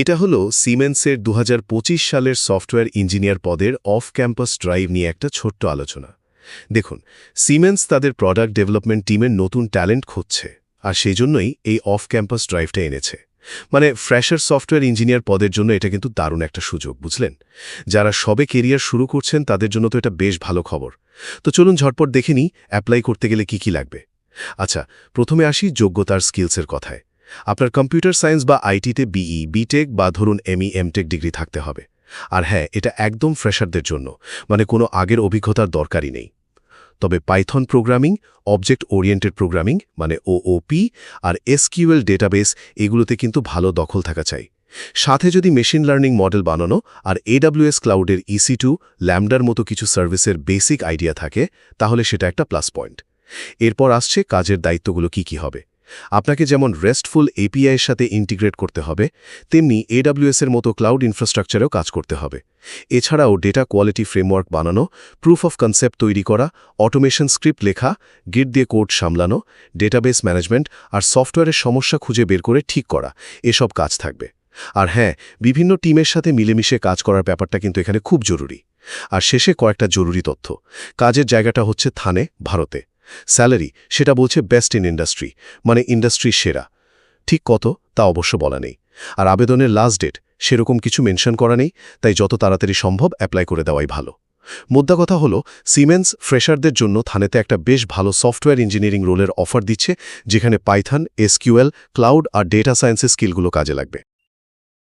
এটা হলো সিমেন্সের ২০২৫ সালের সফটওয়্যার ইঞ্জিনিয়ার পদের অফ ক্যাম্পাস ড্রাইভ নিয়ে একটা ছোট্ট আলোচনা। দেখুন, সিমেন্স তাদের প্রোডাক্ট ডেভেলপমেন্ট টিমের নতুন ট্যালেন্ট খুঁজছে, আর সেই জন্যই এই অফ ক্যাম্পাস ড্রাইভটা এনেছে। মানে ফ্রেশার সফটওয়্যার ইঞ্জিনিয়ার পদের জন্য এটা কিন্তু দারুণ একটা সুযোগ, বুঝলেন? যারা সবে কেরিয়ার শুরু করছেন তাদের জন্য তো এটা বেশ ভালো খবর। তো চলুন ঝটপট দেখে নিই অ্যাপ্লাই করতে গেলে কি লাগবে। আচ্ছা, প্রথমে আসি যোগ্যতার স্কিলসের কথায়। আপনার কম্পিউটার সায়েন্স বা আইটিতে বিই, বিটেক বা ধরুন এমই, এমটেক ডিগ্রি থাকতে হবে। আর হ্যাঁ, এটা একদম ফ্রেশারদের জন্য, মানে কোনো আগের অভিজ্ঞতার দরকারই নেই। তবে Python programming, object oriented programming মানে ওওপি আর এসকিউএল ডেটাবেস, এগুলোতে কিন্তু ভালো দখল থাকা চাই। সাথে যদি মেশিন লার্নিং মডেল বানানো আর এডব্লিউএস ক্লাউডের EC2, ল্যামডার মতো কিছু সার্ভিসের বেসিক আইডিয়া থাকে, তাহলে সেটা একটা প্লাস পয়েন্ট। এরপর আসছে কাজের দায়িত্বগুলো কি হবে। আপনাকে যেমন রেস্টফুল এপিআইয়ের সাথে ইন্টিগ্রেট করতে হবে, তেমনি AWS এর মতো ক্লাউড ইনফ্রাস্ট্রাকচারেও কাজ করতে হবে। এছাড়াও ডেটা কোয়ালিটি ফ্রেমওয়ার্ক বানানো, প্রুফ অফ কনসেপ্ট তৈরি করা, অটোমেশন স্ক্রিপ্ট লেখা, গিট দিয়ে কোড সামলানো, ডেটাবেস ম্যানেজমেন্ট আর সফটওয়্যারের সমস্যা খুঁজে বের করে ঠিক করা, এসব কাজ থাকবে। আর হ্যাঁ, বিভিন্ন টিমের সাথে মিলেমিশে কাজ করার ব্যাপারটা কিন্তু এখানে খুব জরুরি। আর শেষে কয়েকটা জরুরি তথ্য। কাজের জায়গাটা হচ্ছে থানে, ভারতে। স্যালারি সেটা বলছে বেস্ট ইন ইন্ডাস্ট্রি, মানে ইন্ডাস্ট্রি সেরা। ঠিক কত তা অবশ্য বলা নেই। আর আবেদনের লাস্ট ডেট সেরকম কিছু মেনশন করা নেই, তাই যত তাড়াতাড়ি সম্ভব অ্যাপ্লাই করে দেওয়াই ভালো। মোদ্দা কথা হলো, সিমেন্স ফ্রেশারদের জন্য থানেতে একটা বেশ ভালো সফটওয়্যার ইঞ্জিনিয়ারিং রোলের অফার দিচ্ছে, যেখানে পাইথন, এসকিউএল, ক্লাউড আর ডেটা সায়েন্সের স্কিলগুলো কাজে লাগবে।